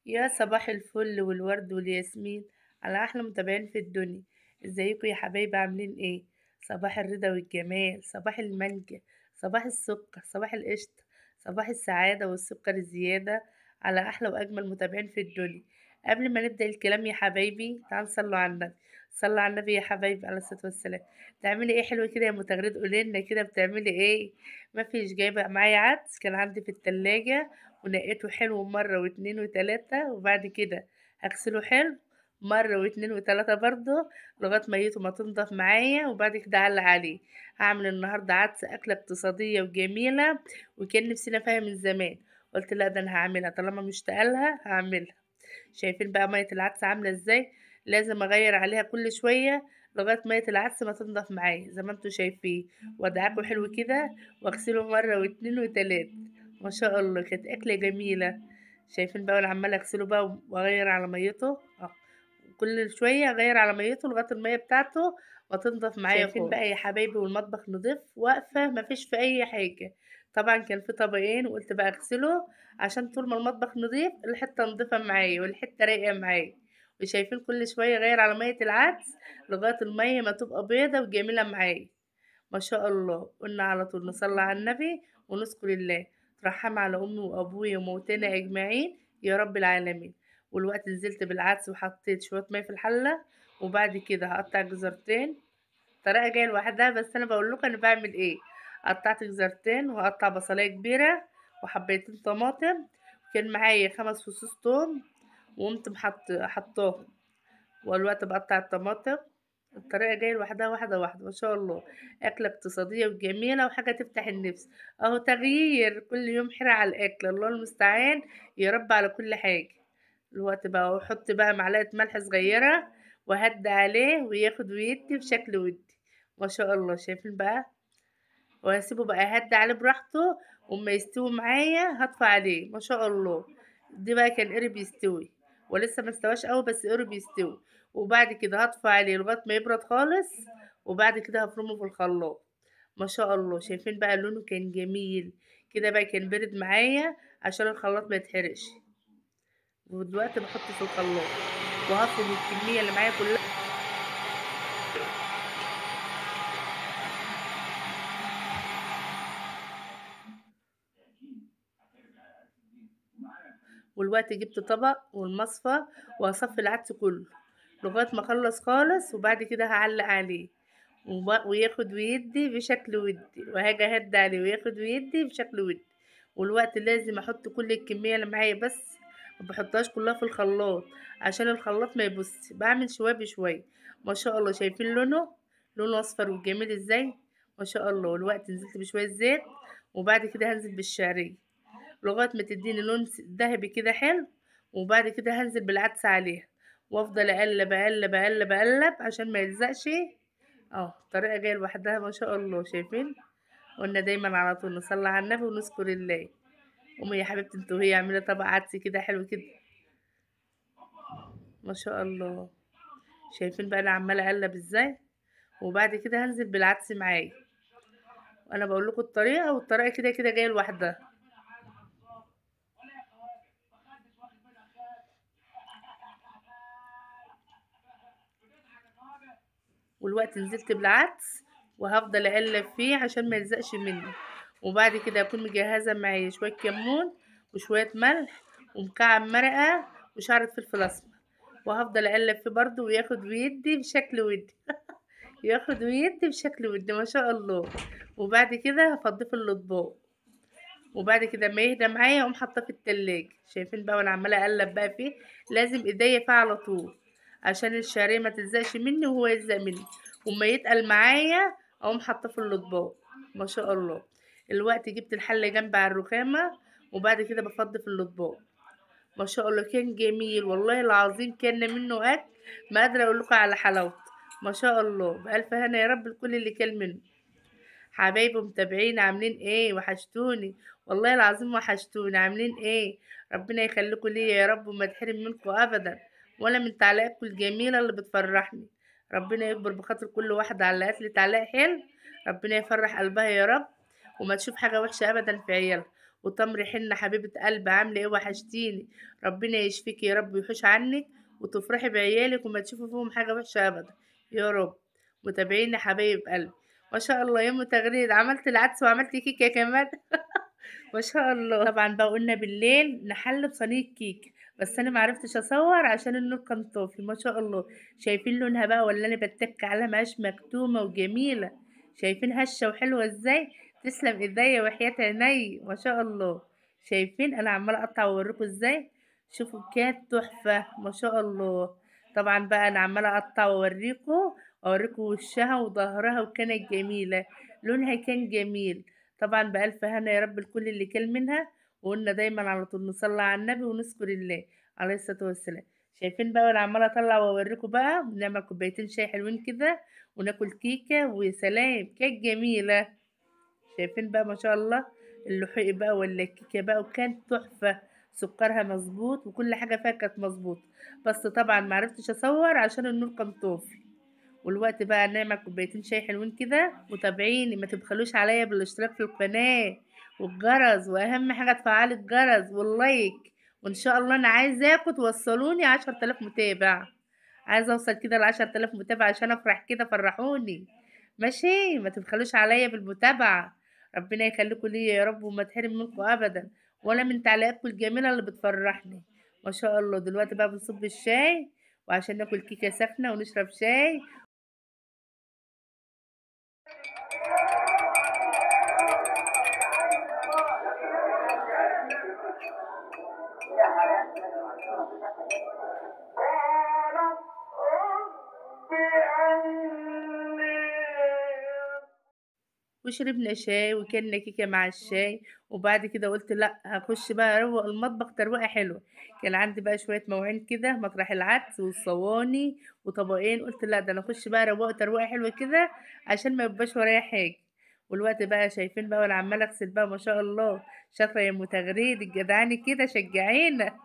يا صباح الفل والورد والياسمين على احلى متابعين في الدنيا. ازيكم يا حبايبي عاملين ايه؟ صباح الرضا والجمال، صباح المانجا، صباح السكر، صباح القشطة، صباح السعادة والسكر الزيادة على احلى واجمل متابعين في الدنيا. قبل ما نبدأ الكلام يا حبايبي تعالوا صلوا على النبي. صلوا على النبي يا حبايبي عليه الصلاة والسلام. تعملي ايه حلو كده يا متغرد؟ قولي لنا كده بتعملي ايه؟ ما فيش جايبه معايا عدس كان عندي في التلاجة ونقيته حلو مرة واتنين وتلاتة، وبعد كده هغسله حلو مرة واتنين وتلاتة برضه لغاية ميته ما تنضف معايا، وبعد كده اعلق عليه. هعمل النهاردة عدس أكلة اقتصادية وجميلة، وكان نفسنا فيها من زمان. قلت لا ده انا هعملها طالما مشتاقة لها هعملها. شايفين بقى مية العدس عاملة ازاي؟ لازم اغير عليها كل شوية لغاية مية العدس ما تنضف معايا زي ما انتوا شايفين. وادعكوا حلو كده واغسله مرة واتنين وتلاتة. ما شاء الله كانت أكلة جميلة. شايفين بقى وانا عمالة اغسله بقى واغير على ميته. اه، كل شوية اغير على ميته لغاية المية بتاعته ما تنضف معايا خالص. شايفين بقى يا حبايبي والمطبخ نضيف واقفة مفيش في اي حاجة. طبعا كان في طبقين وقلت بقى اغسله عشان طول ما المطبخ نضيف الحتة نضيفة معايا والحتة رايقة معايا. وشايفين كل شوية اغير على مية العدس لغاية المية ما تبقى بيضة وجميلة معايا. ما شاء الله. قلنا على طول نصلي على النبي ونذكر الله. ترحم على امي وابوي وموتانا اجمعين يا رب العالمين. والوقت نزلت بالعدس وحطيت شويه ميه في الحله، وبعد كده هقطع جزرتين. طريقه جايه لوحدها بس انا بقول لكم انا بعمل ايه. قطعت جزرتين وهقطع بصلايه كبيره وحبيتين طماطم. كان معايا 5 فصوص توم وقمت حطاهم. والوقت بقطع الطماطم. الطريقة جاية لوحدها واحدة واحدة ما شاء الله. أكلة اقتصادية وجميلة وحاجة تفتح النفس. أهو تغيير كل يوم حرة على الأكل، الله المستعان. يا رب على كل حاجة. الوقت بقى وأحط بقى معلقة ملح صغيرة وهدي عليه وياخد ويدي بشكل ودي. ما شاء الله شايفين بقى. وهسيبه بقى يهدي عليه براحته. وما يستوي معايا هطفي عليه ما شاء الله. دي بقى كان قرب يستوي ولسه ما استواش قوي بس قرب يستوي. وبعد كده هطفي عليه لغايه ما يبرد خالص. وبعد كده هفرمه في الخلاط. ما شاء الله شايفين بقى لونه كان جميل. كده بقى كان برد معايا عشان الخلاط ما يتحرقش. ودلوقتي بحطه في الخلاط وهفرم الكميه اللي معايا كلها. والوقت جبت طبق والمصفى وهصفي العدس كله لغاية ما اخلص خالص، وبعد كده هعلق عليه. وياخد ويدي بشكل ودي، وهاجي اهد عليه وياخد ويدي بشكل ودي. والوقت لازم احط كل الكمية اللي معايا بس ما بحطهاش كلها في الخلاط عشان الخلاط ما يبص. بعمل شوية بشوية. ما شاء الله شايفين لونه اصفر وجميل ازاي. ما شاء الله. والوقت نزلت بشوية زيت وبعد كده هنزل بالشعرية لغاية ما تديني لون ذهبي كده حلو. وبعد كده هنزل بالعدس عليها وافضل اقلب اقلب اقلب اقلب عشان ما يلزقش. اه، الطريقة جاية لوحدها ما شاء الله شايفين. قلنا دايما على طول نصلي على النبي ونذكر الله. امي يا حبيبتي انتوا هي اعملي طبق عدس كده حلو كده. ما شاء الله. شايفين بقى انا عمالة اقلب ازاي. وبعد كده هنزل بالعدس معايا. وانا بقول لكم الطريقة والطريقة كده كده جاية لوحدها. والوقت نزلت بالعدس وهفضل اقلب فيه عشان ما يلزقش مني. وبعد كده اكون مجهزه معايا شويه كمون وشويه ملح ومكعب مرقه وشعرة فلفل اسمر. وهفضل اقلب فيه برضه وياخد ويدي بشكل ودي. ياخد ويدي بشكل ودي ما شاء الله. وبعد كده هفضيه في الاطباق. وبعد كده ما يهدى معايا اقوم حاطاه في التلاجة. شايفين بقى وانا عماله اقلب بقى فيه. لازم ايديا فيه على طول عشان الشعريه ما تلزقش مني وهو يلزق مني. وما يتقل معايا اقوم حاطاه في الاطباق. ما شاء الله. الوقت جبت الحله جنب على الرخامه وبعد كده بفضي في الاطباق. ما شاء الله كان جميل والله العظيم كان منه اكل ما قادره اقول لكم على حلاوته. ما شاء الله بألف هنا يا رب الكل اللي كل منه. حبايبي متابعين عاملين ايه؟ وحشتوني. والله العظيم وحشتوني. عاملين ايه؟ ربنا يخليكم ليا يا رب وما تحرم منكم ابدا ولا من تعليقاتكم الجميله اللي بتفرحني. ربنا يكبر بخاطر كل واحده علقت لي تعليق حلو. ربنا يفرح قلبها يا رب وما تشوف حاجه وحشه ابدا في عيالها. وتمر حنة حبيبة قلبي عاملة ايه وحشتيني. ربنا يشفيكي يا رب ويحوش عنك وتفرحي بعيالك وما تشوفي فيهم حاجة وحشة أبدا يا رب. متابعيني حبايب قلبي. ما شاء الله يا تغريد عملت العدس وعملت كيكة كمان. ما شاء الله. طبعا بقى قلنا بالليل نحل بصينية كيك، بس انا معرفتش اصور عشان النور كان طافي. ما شاء الله. شايفين لونها بقى ولا انا بتك عليها مقاش مكتومة وجميلة؟ شايفين هشة وحلوة ازاي؟ تسلم ايديا وحياة عيني ما شاء الله. شايفين انا عمالة اقطع واوريكم ازاي. شوفوا كانت تحفة ما شاء الله. طبعا بقى انا عمالة اقطع واوريكم وشها وظهرها وكانت جميلة. لونها كان جميل. طبعا بألف هنا يا رب الكل اللي كل منها. وقلنا دايما على طول نصلي على النبي ونذكر الله عليه الصلاة والسلام. شايفين بقى وانا عمالة اطلع واوريكم بقى نعمل كوبايتين شاي حلوين كده وناكل كيكة وسلام كانت جميلة. شايفين بقى ما شاء الله. اللحوق بقى ولا الكيكة بقى وكانت تحفة. سكرها مظبوط وكل حاجة فيها كانت مظبوط. بس طبعا معرفتش اصور عشان النور كان طافي. والوقت بقى نعمل كوبايتين شاي حلوين كده. متابعيني ما تبخلوش عليا بالاشتراك في القناة والجرس، واهم حاجة تفعلي الجرس واللايك. وان شاء الله انا عايزاكم توصلوني 10,000 متابع. عايزة اوصل كده ل10,000 متابع عشان افرح كده فرحوني. ماشي ما تبخلوش عليا بالمتابعة. ربنا يخليكم ليا يا رب وما تحرم منكم ابدا ولا من تعليقاتكم الجميلة اللي بتفرحني. ما شاء الله. دلوقتي بقى بنصب الشاي وعشان ناكل كيكة سخنة ونشرب شاي. وشربنا شاي وكلنا كيكة مع الشاي. وبعد كده قلت لا هخش بقى اروق المطبخ تروقة حلوة. كان عندي بقى شوية مواعين كده مطرح العدس والصواني وطبقين. قلت لا ده انا اخش بقى اروق تروقة حلوة كده عشان ما يبقاش ورايا حاجة. والوقت بقى شايفين بقى وانا عمالة اغسل بقى ما شاء الله. شاطرة يا ام تغريد الجدعاني كده شجعينا.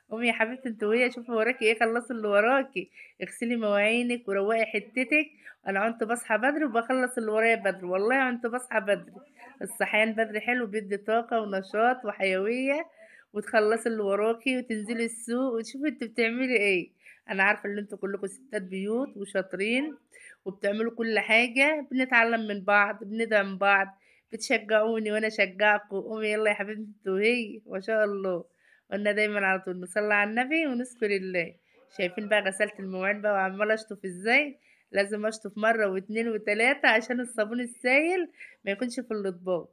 قومي يا حبيبتي انت وهي شوفي وراكي ايه خلصي اللي وراكي. اغسلي مواعينك وروقي حتتك. انا كنت بصحى بدري وبخلص اللي ورايا بدري والله كنت بصحى بدري. الصحيان بدري حلو بيدي طاقة ونشاط وحيوية. وتخلصي اللي وراكي وتنزلي السوق وتشوفي انت بتعملي ايه. انا عارفة ان انتوا كلكم ستات بيوت وشاطرين وبتعملوا كل حاجة. بنتعلم من بعض بندعم بعض. بتشجعوني وانا اشجعكم. قومي يلا يا حبيبتي انت وهي ما شاء الله. قلنا دايما على طول نصلي على النبي ونذكر الله. شايفين بقى غسلت المواعين بقى وعمالة اشطف ازاي. لازم اشطف مرة واتنين وتلاتة عشان الصابون السايل ما يكونش في الاطباق.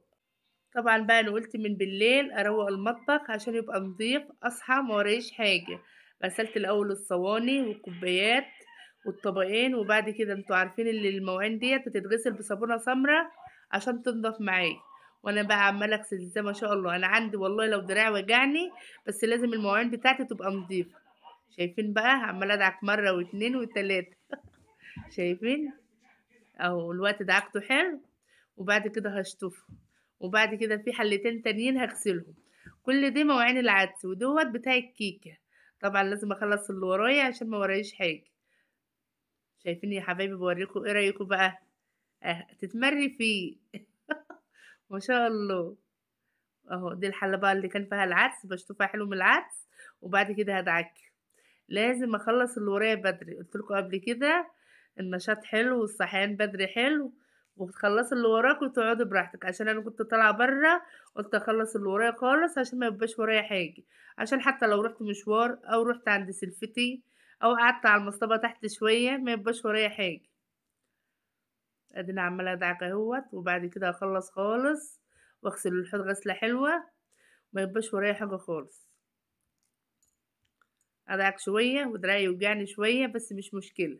طبعا بقى انا قلت من بالليل اروق المطبخ عشان يبقى نظيف اصحى ما ورايش حاجة. غسلت الاول الصواني والكوبايات والطبقين. وبعد كده انتوا عارفين ان المواعين ديت بتتغسل بصابونة سمرة عشان تنضف معايا. وانا بقى عمالة اغسل ازاي ما شاء الله. انا عندي والله لو دراعي وجعني بس لازم المواعين بتاعتي تبقى نظيفة. شايفين بقى عمالة ادعك مرة واتنين وتلاتة. شايفين اهو الوقت دعكته حلو. وبعد كده هشطفه. وبعد كده في حلتين تانيين هغسلهم. كل دي مواعين العدس ودوت بتاع الكيكة. طبعا لازم اخلص اللي ورايا عشان ما ورايش حاجة. شايفين يا حبايبي بوريكم ايه رأيكم بقى. تتمري فيه. ما شاء الله. اهو دي الحلة بقى اللي كان فيها العدس بشطفها حلو من العدس. وبعد كده هدعك. لازم اخلص اللي ورايا بدري قلت لكم قبل كده. النشاط حلو والصحيان بدري حلو. وتخلصي اللي وراك وتقعدي براحتك عشان انا كنت طالعه بره. قلت اخلص اللي ورايا خالص عشان ما يبقاش ورايا حاجه. عشان حتى لو رحت مشوار او رحت عند سلفتي او قعدت على المصطبه تحت شويه ما يبقاش ورايا حاجه. ادينا عماله ادعك اهوت. وبعد كده اخلص خالص واغسل الحوض غسله حلوه. ما يبقاش ورايا حاجه خالص. ادعك شويه ودراعي يوجعني شويه بس مش مشكله.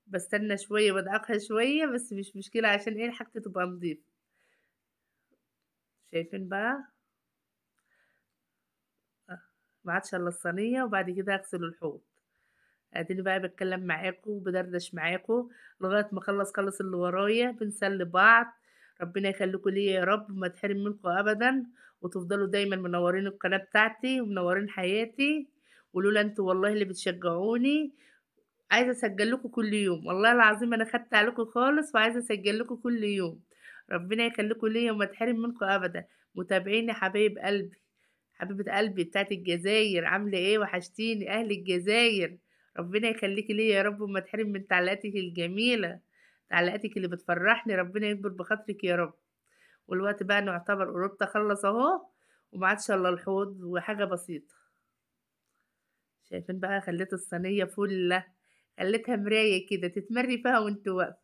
بستنى شوية بدعكها شوية بس مش مشكلة عشان ايه حاجتي تبقى نضيفة. شايفين بقى. ما عادش الا الصينية وبعد كده اغسل الحوض. اديني بقى بتكلم معاكم وبدردش معاكم لغاية ما خلص اللي ورايا بنسلي بعض. ربنا يخليكم ليا يا رب ما تحرم منكم ابدا. وتفضلوا دايما منورين القناة بتاعتي ومنورين حياتي. ولولا انتوا والله اللي بتشجعوني. عايزة اسجل لكم كل يوم والله العظيم انا خدت عليكم خالص وعايزة اسجل لكم كل يوم. ربنا يخليكم ليا وما تحرم منكم ابدا. متابعيني حبايب قلبي، حبيبة قلبي بتاعة الجزاير، عاملة إيه؟ وحشتيني أهل الجزاير، ربنا يخليكِ ليا يا رب وما تحرم من تعليقاتِك الجميلة، تعليقاتِك اللي بتفرحني، ربنا يكبر بخاطرِك يا رب. والوقت بقى نعتبر قربت أخلّص أهو، وما عادش إلا الحوض وحاجة بسيطة. شايفين بقى خلّيت الصينية فُلّة، خلّيتها مراية كده تتمرّي فيها وأنتِ واقفة.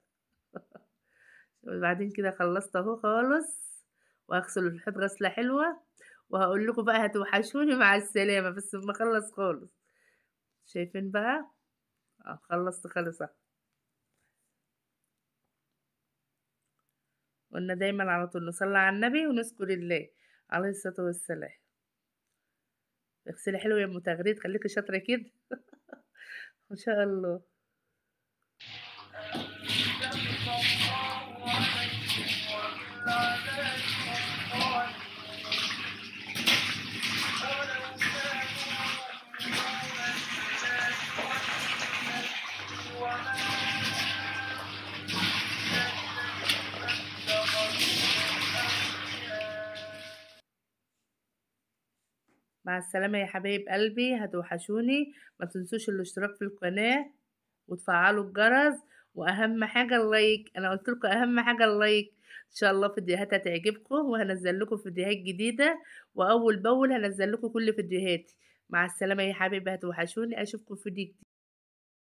وبعدين كده خلّصت أهو خالص، وهاغسل الحوض غسلة حلوة، وهاقول لكم بقى هتوحشوني مع السلامة، بس أمّا أخلّص خالص. شايفين بقى؟ خلّصت خالص أهو. قُلنا دايمًا على طول نصلّي على النبي ونذكر الله عليه الصلاة والسلام. اغسلي حلو يا أم تغريد، خليكِ شاطرة كده. ما شاء الله. مع السلامة يا حبايب قلبي، هتوحشوني، ما تنسوش الاشتراك في القناة وتفعلوا الجرس، وأهم حاجة اللايك، أنا قُلت لكم أهم حاجة اللايك. إن شاء الله فيديوهات هتعجبكم، وهانزّل لكم فيديوهات جديدة، وأول بأول هانزّل لكم كل فيديوهاتي. مع السلامة يا حبايبي، هتوحشوني، أشوفكم في فيديو جديد.